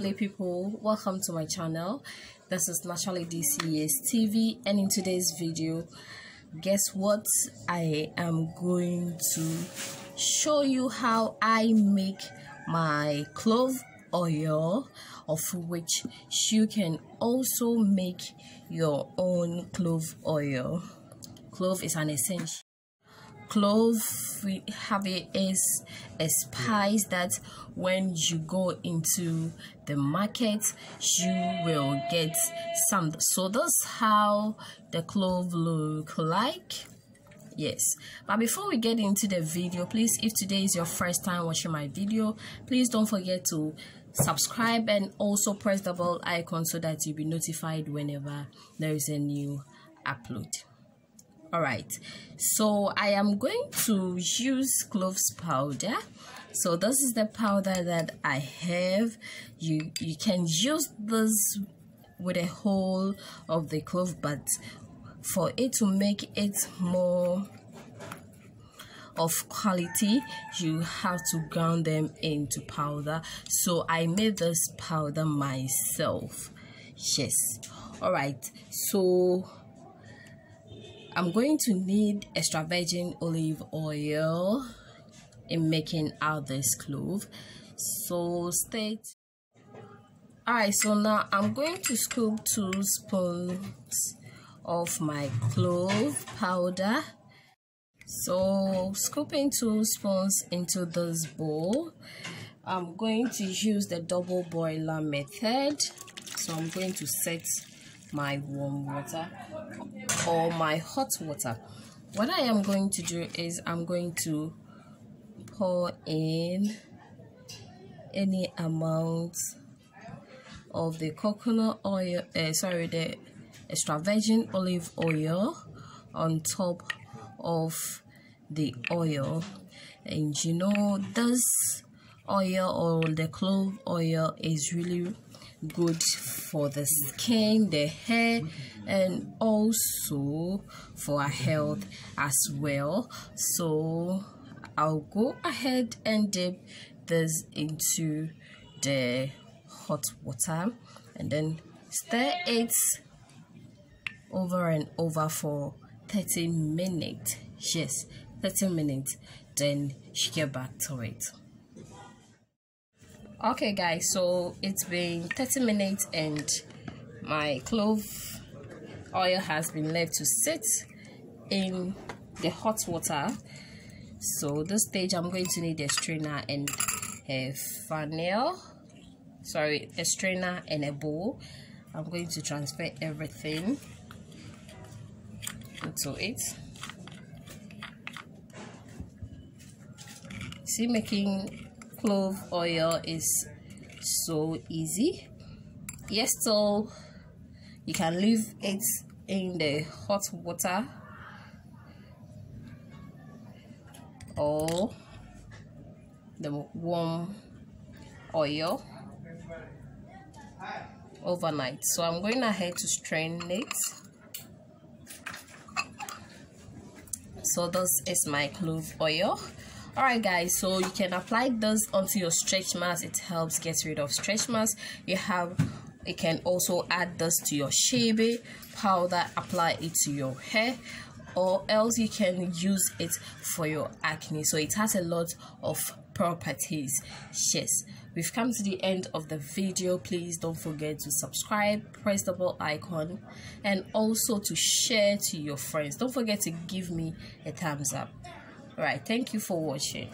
lovely people, welcome to my channel. This is Naturally DCS TV, and in today's video, guess what? I am going to show you how I make my clove oil, of which you can also make your own clove oil. Clove is an essential. Clove, we have it, is a spice that when you go into the market you will get some. So that's how the clove look like. Yes, but before we get into the video, please, if today is your first time watching my video, please don't forget to subscribe and also press the bell icon so that you'll be notified whenever there is a new upload. Alright, so I am going to use cloves powder. So this is the powder that I have. You can use this with a whole of the clove, but for it to make it more of quality, you have to ground them into powder. So I made this powder myself. Yes. Alright, so I'm going to need extra virgin olive oil in making out this clove. So alright, so now I'm going to scoop 2 spoons of my clove powder. So scooping 2 spoons into this bowl. I'm going to use the double boiler method. So I'm going to set my warm water or my hot water. What I am going to do is I'm going to pour in any amount of the coconut oil, the extra virgin olive oil on top of the oil. And you know, this oil or the clove oil is really good for the skin, the hair, and also for our health as well. So I'll go ahead and dip this into the hot water and then stir it over and over for 30 minutes. Yes, 30 minutes. Then you get back to it. Okay guys, so it's been 30 minutes and my clove oil has been left to sit in the hot water. So this stage I'm going to need a strainer and a funnel, a strainer and a bowl. I'm going to transfer everything into it. See, making clove oil is so easy. Yes, so you can leave it in the hot water or the warm oil overnight. So I'm going ahead to strain it. So this is my clove oil. Alright guys, so you can apply this onto your stretch marks. It helps get rid of stretch marks. You can also add this to your shea powder, apply it to your hair, or else you can use it for your acne. So it has a lot of properties. Yes, we've come to the end of the video. Please don't forget to subscribe, press the bell icon, and also to share to your friends. Don't forget to give me a thumbs up. Alright, thank you for watching.